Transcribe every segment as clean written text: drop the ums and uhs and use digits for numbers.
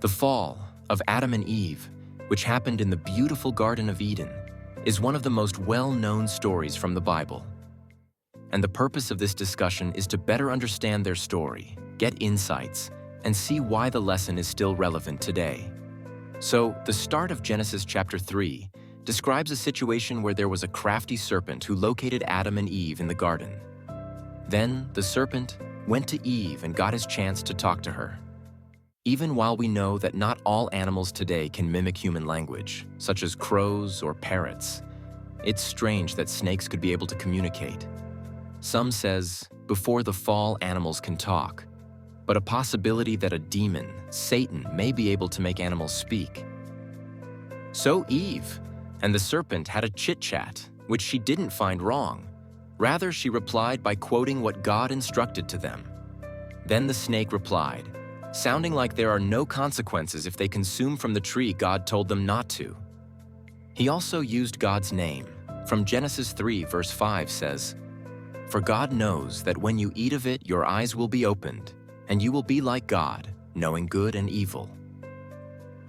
The fall of Adam and Eve, which happened in the beautiful Garden of Eden, is one of the most well-known stories from the Bible. And the purpose of this discussion is to better understand their story, get insights, and see why the lesson is still relevant today. So, the start of Genesis chapter 3 describes a situation where there was a crafty serpent who located Adam and Eve in the garden. Then, the serpent went to Eve and got his chance to talk to her. Even while we know that not all animals today can mimic human language, such as crows or parrots, it's strange that snakes could be able to communicate. Some says, before the fall, animals can talk, but a possibility that a demon, Satan, may be able to make animals speak. So Eve and the serpent had a chit-chat, which she didn't find wrong. Rather, she replied by quoting what God instructed to them. Then the snake replied, sounding like there are no consequences if they consume from the tree God told them not to. He also used God's name. From Genesis 3 verse 5 says, "For God knows that when you eat of it, your eyes will be opened, and you will be like God, knowing good and evil."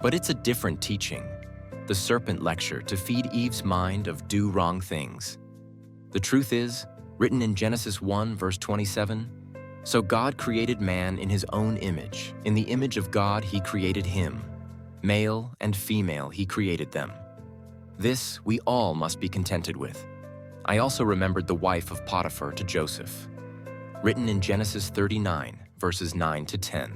But it's a different teaching, the serpent lecture to feed Eve's mind of do wrong things. The truth is, written in Genesis 1 verse 27, "So God created man in his own image. In the image of God he created him. Male and female he created them." This we all must be contented with. I also remembered the wife of Potiphar to Joseph, written in Genesis 39 verses 9 to 10.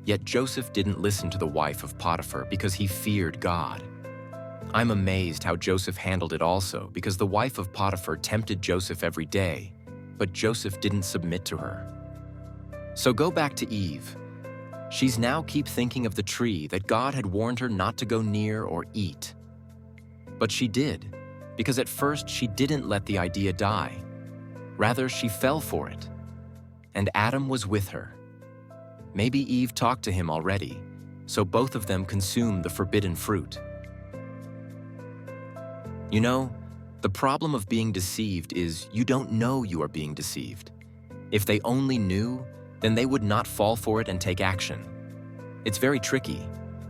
Yet Joseph didn't listen to the wife of Potiphar because he feared God. I'm amazed how Joseph handled it also, because the wife of Potiphar tempted Joseph every day, but Joseph didn't submit to her. So go back to Eve. She's now keep thinking of the tree that God had warned her not to go near or eat. But she did, because at first she didn't let the idea die. Rather, she fell for it. And Adam was with her. Maybe Eve talked to him already, so both of them consumed the forbidden fruit. You know, the problem of being deceived is you don't know you are being deceived. If they only knew, then they would not fall for it and take action. It's very tricky,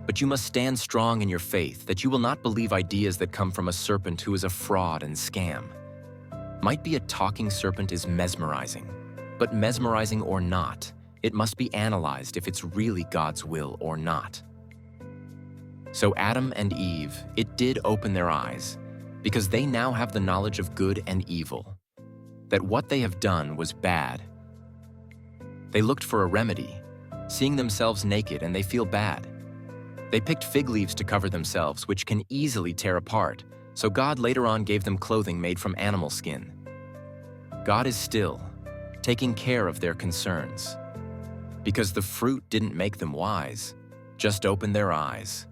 but you must stand strong in your faith that you will not believe ideas that come from a serpent who is a fraud and scam. Might be a talking serpent is mesmerizing, but mesmerizing or not, it must be analyzed if it's really God's will or not. So Adam and Eve, it did open their eyes, because they now have the knowledge of good and evil, that what they have done was bad. They looked for a remedy, seeing themselves naked, and they feel bad. They picked fig leaves to cover themselves, which can easily tear apart, so God later on gave them clothing made from animal skin. God is still taking care of their concerns, because the fruit didn't make them wise, just opened their eyes.